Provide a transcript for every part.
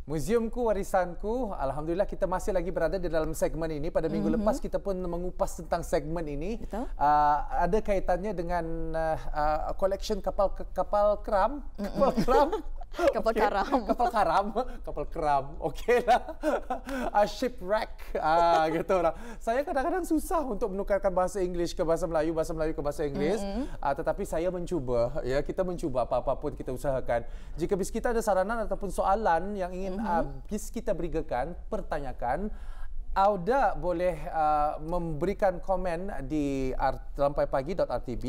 Museumku, warisanku. Alhamdulillah kita masih lagi berada di dalam segmen ini. Pada minggu lepas kita pun mengupas tentang segmen ini. Ada kaitannya dengan collection kapal keram. Kapal keram. Kapal karam. Kapal karam. Kapal keram. Okeylah. Shipwreck. Gitu orang. Saya kadang-kadang susah untuk menukarkan bahasa Inggeris ke bahasa Melayu ke bahasa Inggeris. Tetapi saya mencuba. Ya, kita mencuba apa-apa pun kita usahakan. Jika bis kita ada saranan ataupun soalan yang ingin bis kita berikan, pertanyakan, Auda boleh memberikan komen di lampaipagi.rtb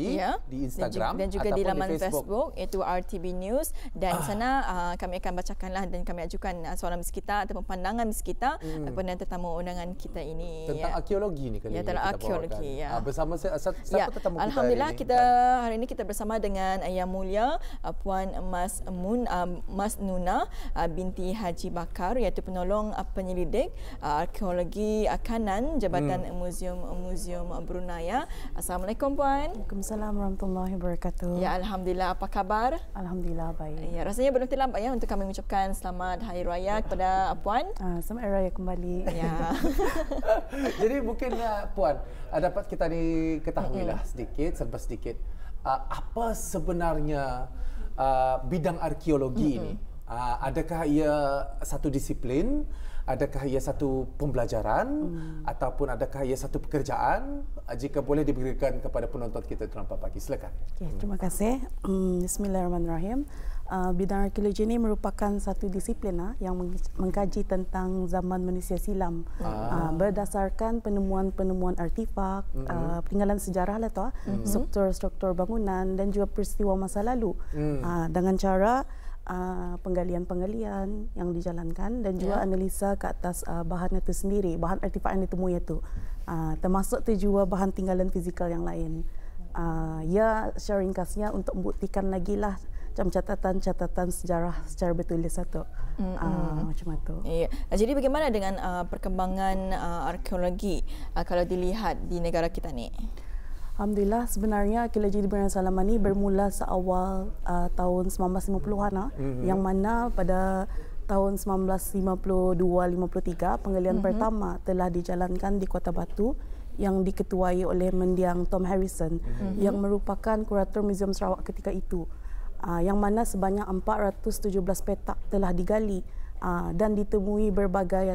di Instagram dan juga di laman Facebook iaitu RTB News, dan di sana kami akan bacakanlah dan kami ajukan soalan bis kita ataupun pandangan bis kita kepada tetamu undangan kita ini tentang arkeologi ni kali ini. Tentang arkeologi bersama siapa tetamu kita Alhamdulillah hari ini? Hari ini kita bersama dengan Yang Mulia Puan Mas Nuna binti Haji Bakar, iaitu penolong penyelidik arkeologi Kanan Jabatan Museum Brunei. Assalamualaikum Puan. Waalaikumsalam warahmatullahi wabarakatuh. Ya, alhamdulillah, apa kabar? Alhamdulillah baik. Ya, rasanya belum terlambat ya untuk kami mengucapkan selamat Hari Raya kepada Puan. Selamat Hari Raya kembali. Ya. Jadi mungkin Puan dapat kita diketahuilah sedikit serba sedikit apa sebenarnya bidang arkeologi ini. Adakah ia satu disiplin? Adakah ia satu pembelajaran ataupun adakah ia satu pekerjaan? Jika boleh diberikan kepada penonton kita dalam pagi, silakan. Okay, terima kasih. Bismillahirrahmanirrahim. Bidang arkeologi ini merupakan satu disiplin yang mengkaji tentang zaman manusia silam berdasarkan penemuan-penemuan artifak, peninggalan sejarah lah tu, struktur-struktur bangunan dan juga peristiwa masa lalu dengan cara penggalian-penggalian yang dijalankan dan juga analisa ke atas bahan itu sendiri, bahan artifak yang ditemui itu, termasuk tu juga bahan tinggalan fizikal yang lain. Ya, secara ringkasnya untuk membuktikan lagi lah macam catatan-catatan sejarah secara bertulis satu. Macam itu. Ya. Jadi bagaimana dengan perkembangan arkeologi kalau dilihat di negara kita ni? Alhamdulillah, sebenarnya arkeologi di Brunei Darussalam ini bermula seawal tahun 1950-an yang mana pada tahun 1952-53 penggalian pertama telah dijalankan di Kota Batu yang diketuai oleh mendiang Tom Harrison yang merupakan kurator Museum Sarawak ketika itu, yang mana sebanyak 417 petak telah digali dan ditemui berbagai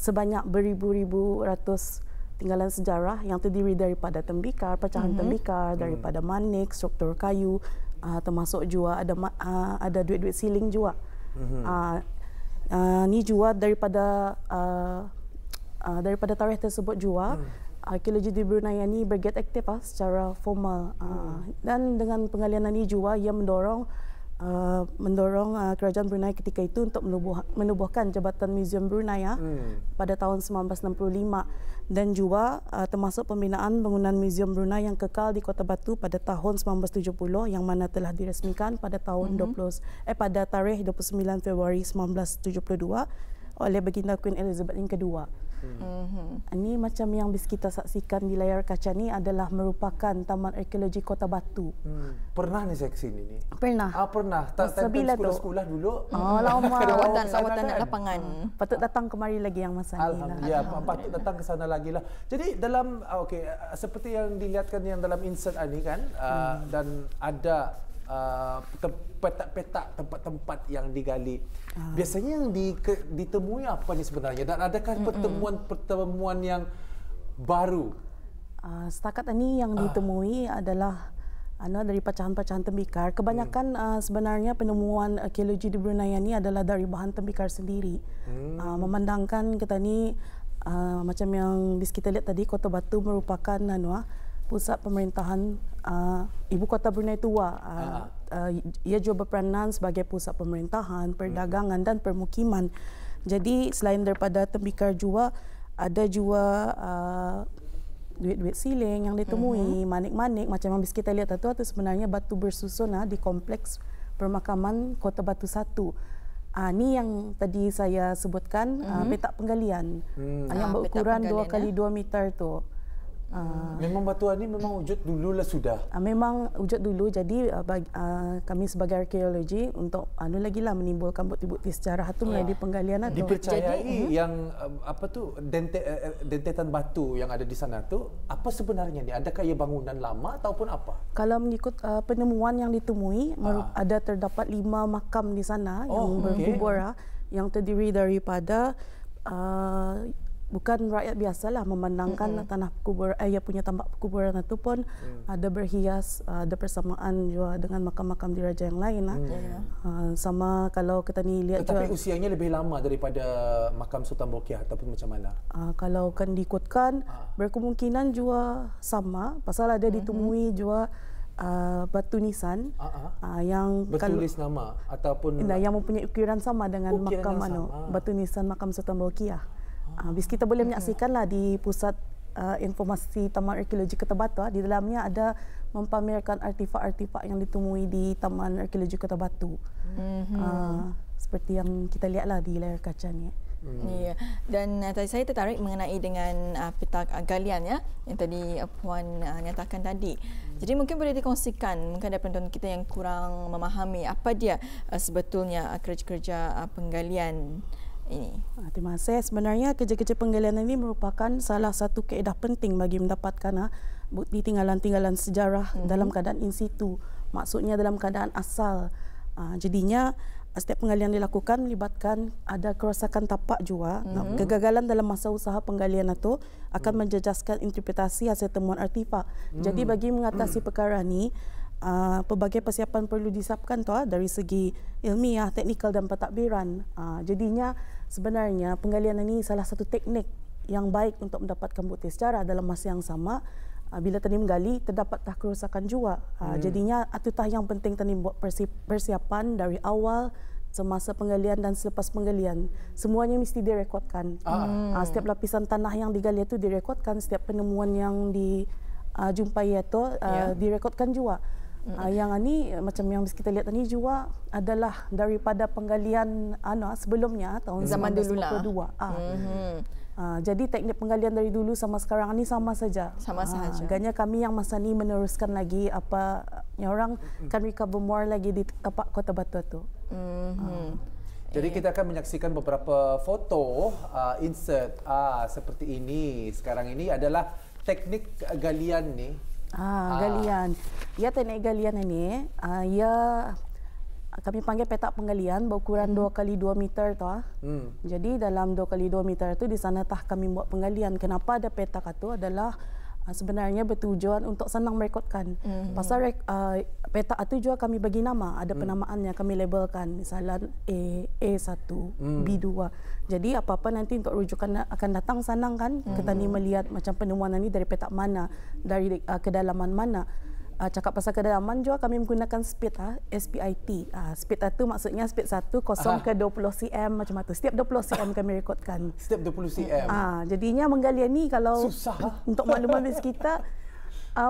sebanyak beribu-ribu ratus tinggalan sejarah yang terdiri daripada tembikar, pecahan tembikar, daripada manik, struktur kayu, termasuk juga ada duit-duit siling juga. Ni juga daripada tarikh tersebut juga arkeologi di Brunei ini bergiat aktif secara formal, dan dengan penggalian ini juga ia mendorong kerajaan Brunei ketika itu untuk menubuhkan Jabatan Museum Brunei pada tahun 1965 dan juga termasuk pembinaan bangunan Museum Brunei yang kekal di Kota Batu pada tahun 1970 yang mana telah diresmikan pada tahun pada tarikh 29 Februari 1972 oleh Baginda Queen Elizabeth yang kedua. Ini macam yang bisa kita saksikan di layar kaca ni adalah merupakan Taman Arkeologi Kota Batu. Pernah ni saya ke sini ni? Pernah. Pernah. Sekolah dulu. Lama. Lawatan lapangan. Patut datang kemari lagi yang masa ni. Ya, patut datang ke sana lagi lah. Jadi dalam seperti yang dilihatkan yang dalam insert ini kan, dan ada petak-petak tempat-tempat yang digali. Biasanya yang ditemui apa ni sebenarnya, dan adakah pertemuan yang baru? Setakat ini yang ditemui adalah dari pecahan-pecahan tembikar. Kebanyakan sebenarnya penemuan arkeologi di Brunei ini adalah dari bahan tembikar sendiri. Memandangkan kita ni macam yang bisa kita lihat tadi, Kota Batu merupakan pusat pemerintahan ibu kota Brunei tua. Ia juga berperanan sebagai pusat pemerintahan, perdagangan dan permukiman. Jadi selain daripada tembikar jua, ada jua duit-duit siling yang ditemui, manik-manik macam yang bisa kita lihat itu sebenarnya batu bersusun di kompleks permakaman Kota Batu 1. Ni yang tadi saya sebutkan petak penggalian yang berukuran 2 kali 2 meter tu. Memang batuan ni memang wujud dulu lah sudah. Memang wujud dulu, jadi kami sebagai arkeologi untuk lagi lah menimbulkan bukti-bukti sejarah itu melalui penggalian itu. Dipercayai yang apa tu dentetan batu yang ada di sana tu apa sebenarnya ni? Adakah ia bangunan lama ataupun apa? Kalau mengikut penemuan yang ditemui ada terdapat 5 makam di sana yang berkubur yang terdiri daripada bukan rakyat biasalah memandangkan tanah kubur ia punya tambak kuburan itu pun ada berhias, ada persamaan juga dengan makam-makam diraja yang lain sama kalau kita ni lihat tetapi usianya lebih lama daripada makam Sultan Bolkiah ataupun macam mana? Kalau kan diikutkan berkemungkinan juga sama pasal ada ditemui juga batu nisan yang bertulis nama ataupun yang mempunyai ukiran sama dengan makam batu nisan makam Sultan Bolkiah. Bis kita boleh menyaksikanlah di pusat informasi Taman Arkeologi Kota Batu di dalamnya ada mempamerkan artifak-artifak yang ditemui di Taman Arkeologi Kota Batu. Seperti yang kita lihatlah di layar kaca ni. Ya. Dan tadi saya tertarik mengenai dengan petak galian yang tadi Puan nyatakan tadi. Jadi mungkin boleh dikongsikan mungkin ada penonton kita yang kurang memahami apa dia sebetulnya kerja-kerja penggalian ini. Terima kasih. Sebenarnya kerja-kerja penggalian ini merupakan salah satu kaedah penting bagi mendapatkan bukti tinggalan-tinggalan sejarah dalam keadaan in situ. Maksudnya dalam keadaan asal. Jadinya setiap penggalian dilakukan melibatkan ada kerosakan tapak juga. Kegagalan dalam masa usaha penggalian itu akan menjejaskan interpretasi hasil temuan artifak. Jadi bagi mengatasi perkara ini pelbagai persiapan perlu disiapkan dari segi ilmiah, teknikal dan pentadbiran. Jadinya sebenarnya penggalian ini salah satu teknik yang baik untuk mendapatkan bukti sejarah dalam masa yang sama. Bila tadi menggali terdapat kerosakan juga. Jadinya atutah yang penting tadi buat persiapan dari awal semasa penggalian dan selepas penggalian. Semuanya mesti direkodkan. Setiap lapisan tanah yang digali itu direkodkan, setiap penemuan yang dijumpai itu direkodkan juga. Yang ini macam yang kita lihat tadi juga adalah daripada penggalian sebelumnya tahun zaman dulu lah. Jadi teknik penggalian dari dulu sama sekarang ini sama saja. Agaknya kami yang masa ni meneruskan lagi apa yang orang kan recover more lagi di tapak Kota Batu tu. Jadi kita akan menyaksikan beberapa foto insert seperti ini. Sekarang ini adalah teknik galian ni. Galian. Ya, teknik galian ini kami panggil petak penggalian berukuran 2 kali 2 meter tu. Jadi dalam 2 kali 2 meter tu di sana kami buat penggalian. Kenapa ada petak itu adalah sebenarnya bertujuan untuk senang merekodkan. Pasal petak itu juga kami bagi nama, ada penamaannya kami labelkan, misalnya A1, B2. Jadi apa-apa nanti untuk rujukan akan datang senang kan, kita ni melihat macam penemuan ini dari petak mana, dari kedalaman mana. Cakap pasal kedalaman juga kami menggunakan speed SPIT. Speed itu maksudnya speed 1 kosong ke 20 cm macam itu. Setiap 20 cm kami rekodkan. Setiap 20 cm. Jadinya menggali ni kalau susah untuk makluman bagi kita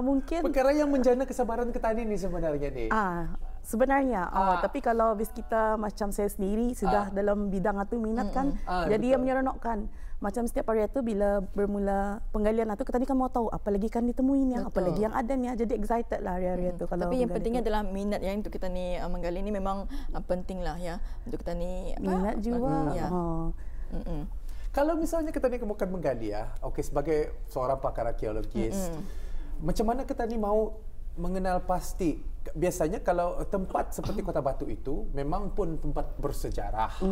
mungkin perkara yang menjana kesabaran ketani ni sebenarnya ni. Sebenarnya tapi kalau bis kita macam saya sendiri sudah dalam bidang itu minat kan, jadi yang menyeronokkan. Macam setiap hari itu bila bermula penggalian itu kita ni kan mau tahu apa lagi kan ditemui ni, apa lagi yang ada ni, jadi excited lah hari-hari itu. Tapi yang pentingnya adalah minat untuk kita ni menggali ni memang penting lah untuk kita ni minat juga. Kalau misalnya kita ni bukan menggali sebagai seorang pakar arkeologis, macam mana kita ni mau mengenal pasti? Biasanya kalau tempat seperti Kota Batu itu memang pun tempat bersejarah.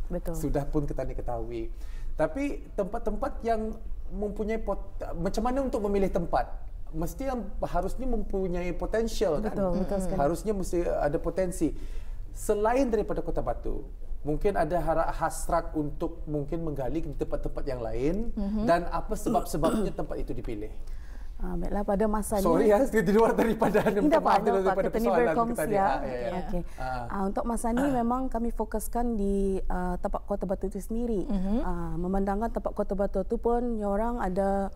Betul. Sudah pun kita ni ketahui. Tapi tempat-tempat yang mempunyai macam mana untuk memilih tempat? Mesti yang harusnya mempunyai potensial kan? Betul sekali. Harusnya mesti ada potensi. Selain daripada Kota Batu, mungkin ada hasrat untuk mungkin menggali di tempat-tempat yang lain dan apa sebab-sebabnya tempat itu dipilih? Baiklah, pada masa Sorry ni... di luar daripada Tidak apa, kita ni berkongsi tadi. ya. Okay. Untuk masa ni memang kami fokuskan di tapak Kota Batu itu sendiri. Memandangkan tapak Kota Batu itu pun orang ada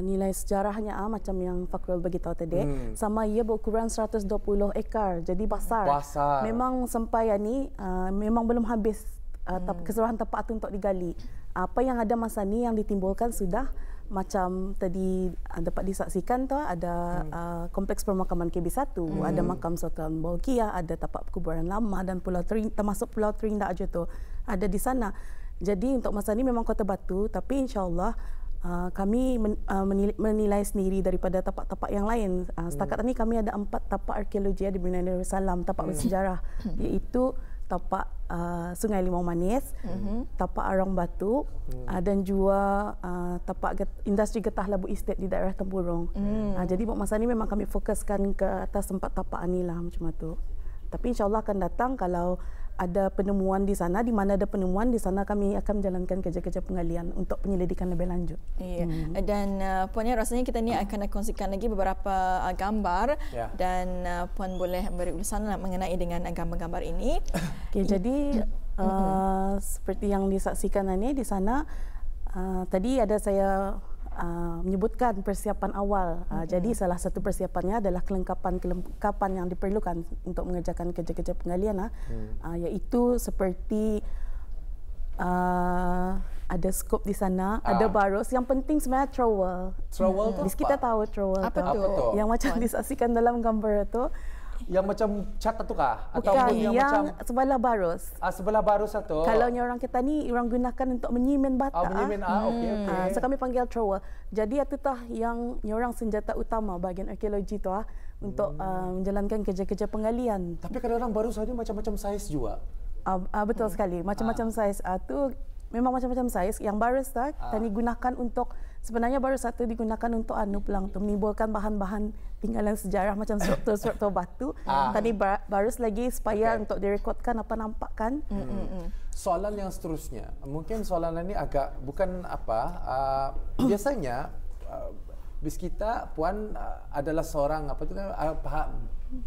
nilai sejarahnya macam yang Fakrul beritahu tadi. Sama ia berukuran 120 ekar, jadi besar. Memang sampai ni memang belum habis keseluruhan tapak itu untuk digali. Apa yang ada masa ni yang ditimbulkan sudah macam tadi dapat disaksikan tu ada kompleks permakaman KB1, ada makam Sultan Bolkiah, ada tapak kuburan lama dan Pulau Terindah, termasuk Pulau Terindah aja tu ada di sana. Jadi untuk masa ni memang Kota Batu, tapi insya-Allah kami menilai sendiri daripada tapak-tapak yang lain. Setakat ini kami ada 4 tapak arkeologi di Brunei Darussalam, tapak bersejarah, iaitu tapak Sungai Limau Manis, tapak Arang Batu, dan juga tapak industri Getah Labu Estate di daerah Tempurung. Jadi buat masa ini memang kami fokuskan ke atas 4 tapak ni lah macam tu. Tapi insya-Allah akan datang kalau ada penemuan di sana, di mana ada penemuan di sana kami akan menjalankan kerja-kerja penggalian untuk penyelidikan lebih lanjut. Ya. Dan Puan rasanya kita ni akan kongsikan lagi beberapa gambar dan Puan boleh beri ulasan mengenai dengan gambar-gambar ini. Okay, jadi seperti yang disaksikan ini di sana tadi ada saya menyebutkan persiapan awal. Jadi salah satu persiapannya adalah kelengkapan yang diperlukan untuk mengerjakan kerja-kerja penggalian, iaitu seperti ada skop di sana, ada barus. Yang penting sebenarnya trowel. Trowel tu apa? Kita tahu trowel apa tu? Yang macam disaksikan dalam gambar tu. Yang macam cat tu kah? Bukan, yang macam sebelah barus. Sebelah barus satu. Kalau orang kita ni orang gunakan untuk menyimen bata. Menyimen, okey. So kami panggil trowel. Jadi itu tah yang orang senjata utama bahagian arkeologi tu untuk menjalankan kerja-kerja penggalian. Tapi kadang-kadang barus ni macam-macam saiz juga. Betul sekali. Macam-macam saiz. Tu memang macam-macam saiz. Yang barus tadi gunakan untuk, sebenarnya barus satu digunakan untuk pelang tu menimbulkan bahan-bahan tinggalan sejarah macam struktur-struktur batu. Tadi barus lagi supaya untuk direkodkan apa nampak kan. Soalan yang seterusnya, mungkin soalan ini agak bukan biasanya bis kita Puan adalah seorang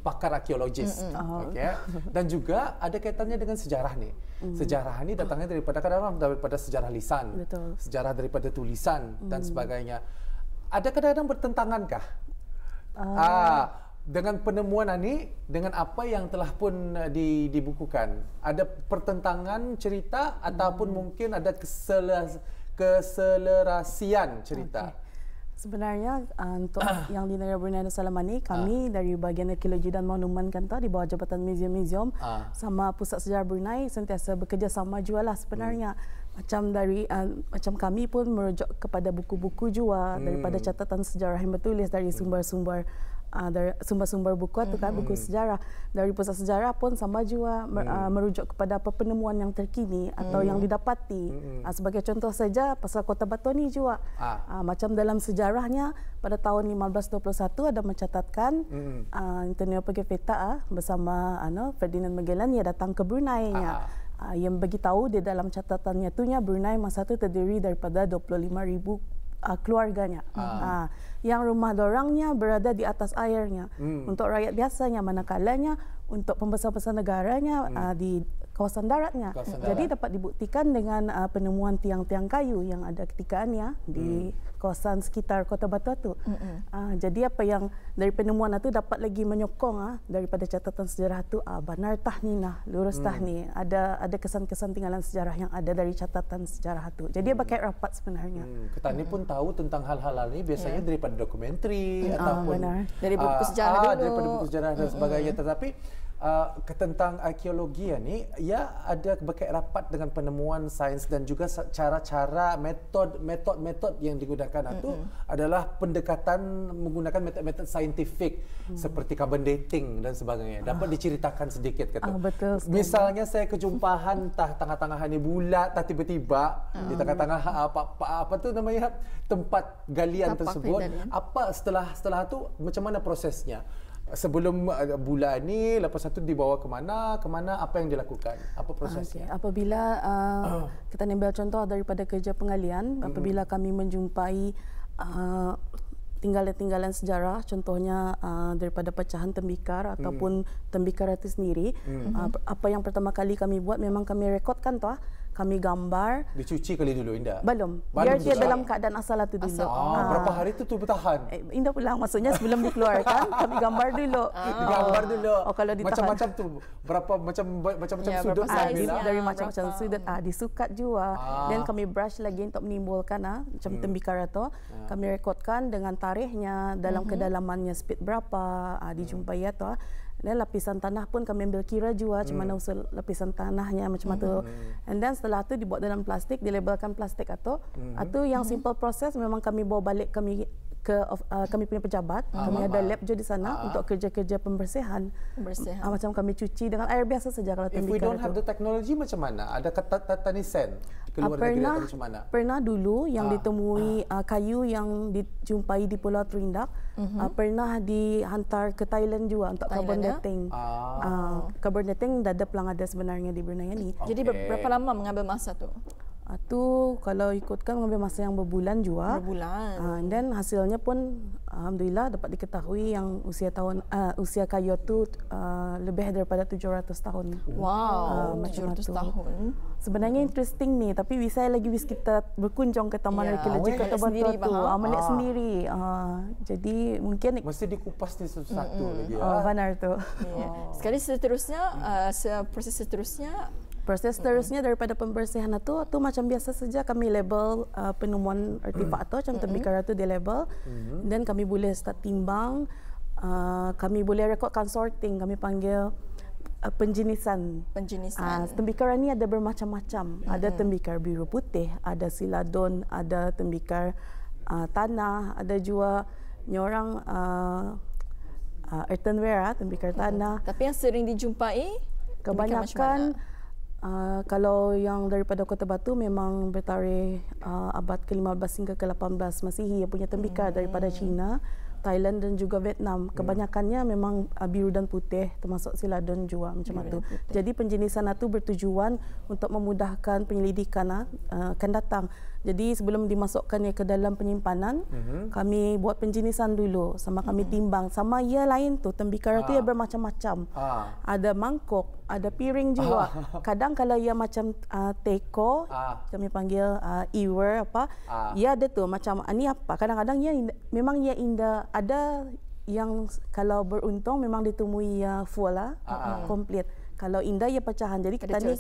pakar arkeologis, dan juga ada kaitannya dengan sejarah ni. Sejarah ni datangnya daripada kadang-kadang daripada sejarah lisan, sejarah daripada tulisan dan sebagainya. Ada kadang-kadang bertentangankah dengan penemuan ini dengan apa yang telah pun dibukukan? Ada pertentangan cerita ataupun mungkin ada keselerasian cerita? Sebenarnya untuk yang di negara Brunei Darussalam ni, kami dari bahagian arkeologi dan monumen kan di bawah Jabatan Museum sama Pusat Sejarah Brunei sentiasa bekerjasama jualah sebenarnya. Macam kami pun merujuk kepada buku-buku juga daripada catatan sejarah yang bertulis dari sumber-sumber buku itu kan, buku sejarah dari Pusat Sejarah pun sama juga merujuk kepada apa penemuan yang terkini atau yang didapati. Sebagai contoh saja pasal Kota Batu ni juga macam dalam sejarahnya pada tahun 1521 ada mencatatkan Antonio Pagafetta bersama Ferdinand Magellan ia datang ke Brunei yang bagi tahu di dalam catatannya tuhnya Brunei masa itu terdiri daripada 25,000 keluarganya. Yang rumah dorangnya berada di atas airnya. Untuk rakyat biasanya, manakalanya untuk pembesar-besar negaranya di kawasan daratnya. Jadi dapat dibuktikan dengan penemuan tiang-tiang kayu yang ada ketika di kawasan sekitar Kota Batu itu. Jadi apa yang dari penemuan itu dapat lagi menyokong daripada catatan sejarah itu benar tah ni lurus tah ni. Ada kesan-kesan tinggalan sejarah yang ada dari catatan sejarah itu. Jadi berkait rapat sebenarnya. Kita ni pun tahu tentang hal-hal ini biasanya daripada dokumentari ataupun dari buku sejarah dulu. Daripada buku sejarah dan sebagainya. Tetapi tentang arkeologi ni ia ada berkait rapat dengan penemuan sains dan juga cara-cara metod yang digunakan itu adalah pendekatan menggunakan metod-metod saintifik seperti carbon dating dan sebagainya. Dapat diceritakan sedikit kata. Betul. Misalnya saya kejumpahan tengah-tengah ni bulat tiba-tiba di tengah-tengah apa tu namanya tempat galian tersebut. Apa setelah tu macam mana prosesnya? Sebelum bulan ni, lepas itu dibawa ke mana, apa yang dilakukan, apa prosesnya? Apabila kita ambil contoh daripada kerja penggalian, apabila kami menjumpai tinggalan-tinggalan sejarah, contohnya daripada pecahan tembikar ataupun tembikar itu sendiri. Apa yang pertama kali kami buat memang kami rekodkan tuh, kami gambar. Dicuci kali dulu, Indah? Belum. Biar dia dalam keadaan asal itu dulu. Berapa hari itu bertahan? Indah pulang, maksudnya sebelum dikeluarkan kami gambar dulu. Digambar dulu. Oh, kalau ditahan. Macam-macam tu, berapa macam-macam sudut dari macam-macam sudut disukat juga. Dan kami brush lagi untuk menimbulkan macam tembikar itu. Kami rekodkan dengan tarikhnya, dalam kedalamannya speed berapa, dijumpai itu. Dan lapisan tanah pun kami ambil kira juga macam mana usul lapisan tanahnya macam tu. And then setelah tu dibuat dalam plastik, dilabelkan plastik atau yang simple proses memang kami bawa balik kami ke kami punya pejabat. Kami ada lab je di sana untuk kerja-kerja pembersihan. Macam kami cuci dengan air biasa saja kalau tembikar. If we don't have the technology macam mana? Ada tanisen keluar negeri atau macam mana? Pernah dulu yang ditemui kayu yang dijumpai di Pulau Terindak. Pernah dihantar ke Thailand juga untuk carbon dating. Carbon dating dah ada pelang ada sebenarnya di Brunei ni. Jadi berapa lama mengambil masa tu? Itu kalau ikutkan mengambil masa yang berbulan juga. Berbulan. Dan hasilnya pun alhamdulillah dapat diketahui yang usia kayu itu lebih daripada 700 tahun. Wow, 700 tahun. Sebenarnya interesting ni, tapi bisa lagi kita berkunjung ke Taman Arkeologi Kota Batu tu. Melek sendiri. Jadi mungkin mesti dikupas ni satu-satu lagi. Benar tu. Sekali seterusnya, proses seterusnya daripada pembersihan itu macam biasa saja kami label penemuan artifak tu, macam tembikar tu dia label. Dan kami boleh start timbang, kami boleh rekodkan sorting, kami panggil penjenisan. Tembikar ni ada bermacam-macam. Ada tembikar biru putih, ada siladon, ada tembikar tanah, ada juga nyorang earthenware, tembikar tanah. Tapi yang sering dijumpai kebanyakan kalau yang daripada Kota Batu memang bertarikh abad ke-15 hingga ke-18 Masihi yang punya tembikar daripada China, Thailand dan juga Vietnam. Kebanyakannya memang biru dan putih, termasuk siladon juga macam itu. Jadi penjenisan itu bertujuan untuk memudahkan penyelidikan akan datang. Jadi sebelum dimasukkannya ke dalam penyimpanan, kami buat penjenisan dulu, sama kami timbang. Sama ia lain tu, tembikar tu ia bermacam-macam. Ada mangkuk, ada piring juga. Kadang kalau ia macam teko, kami panggil ewer apa, ia ada tu macam ni apa. Kadang-kadang ia memang ia indah. Ada yang kalau beruntung memang ditemui full komplit. Kalau indah ia pecahan. Jadi kita ni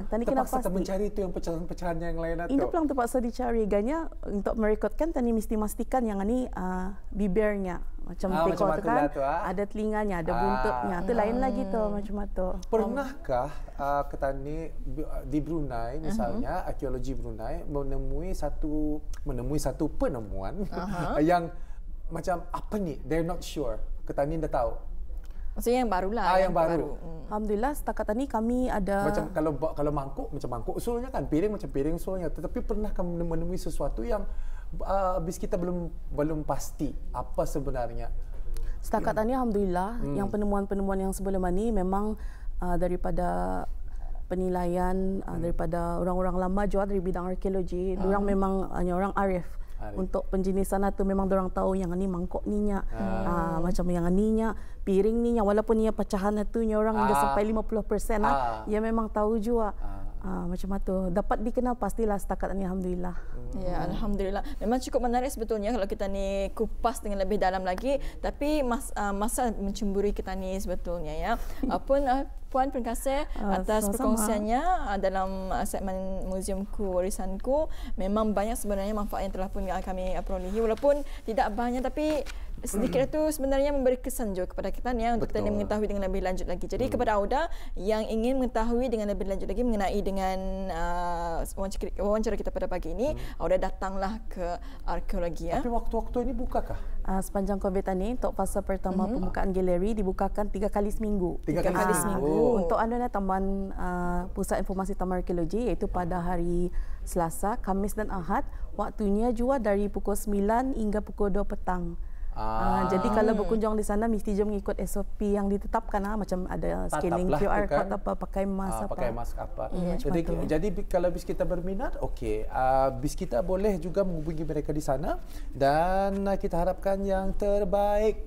tadi kena pasti mencari itu yang pecahan-pecahan yang lain atau. Indah pelang terpaksa dicari. Ganya untuk merekodkan tadi mesti memastikan yang ni bibirnya macam teko tu kan, ada telinganya, ada buntutnya. Tu lain lagi tu macam tu. Pernahkah Ketani di Brunei misalnya arkeologi Brunei menemui satu penemuan yang macam apa ni? They're not sure. Ketani dah tahu. Maksudnya yang barulah. Yang baru. Alhamdulillah setakat ini kami ada macam kalau mangkuk macam mangkuk usulnya kan, piring macam piring usulnya. Tetapi pernah kamu menemui sesuatu yang habis kita belum pasti apa sebenarnya? Setakat ini alhamdulillah yang penemuan-penemuan yang sebelum ini memang daripada penilaian daripada orang-orang lama juga dari bidang arkeologi. Diorang memang hanya orang arif. Untuk penjenisan itu memang diorang tahu yang ni mangkuk ninya, macam yang ninya, piring ninya, walaupun ia pecahan itu orang hingga sampai 50%, ia memang tahu juga. Macam itu dapat dikenal pastilah setakat ini alhamdulillah. Ya, alhamdulillah. Memang cukup menarik sebetulnya kalau kita ni kupas dengan lebih dalam lagi, tapi masa mencemburi kita ni sebetulnya ya. Puan terima kasih atas perkongsiannya dalam segmen Museumku Warisanku. Memang banyak sebenarnya manfaat yang telah pun kami perolehi, walaupun tidak banyak tapi sedikit itu sebenarnya memberi kesan juga kepada kita ni untuk kita mengetahui dengan lebih lanjut lagi. Jadi kepada Auda yang ingin mengetahui dengan lebih lanjut lagi mengenai dengan wawancara kita pada pagi ini, Auda datanglah ke arkeologi ya. Tapi waktu-waktu ini bukakah? Sepanjang COVID ini untuk fasa pertama pembukaan galeri dibukakan 3 kali seminggu. 3 kali seminggu. Untuk Taman Pusat Informasi Taman Arkeologi iaitu pada hari Selasa, Khamis dan Ahad. Waktunya juga dari pukul 9 hingga pukul 2 petang. Jadi kalau berkunjung di sana mesti je mengikut SOP yang ditetapkan macam ada scanning QR code apa, pakai mask apa. Pakai mask apa. Ya, Jadi kalau bis kita berminat, okey. Bis kita boleh juga menghubungi mereka di sana dan kita harapkan yang terbaik.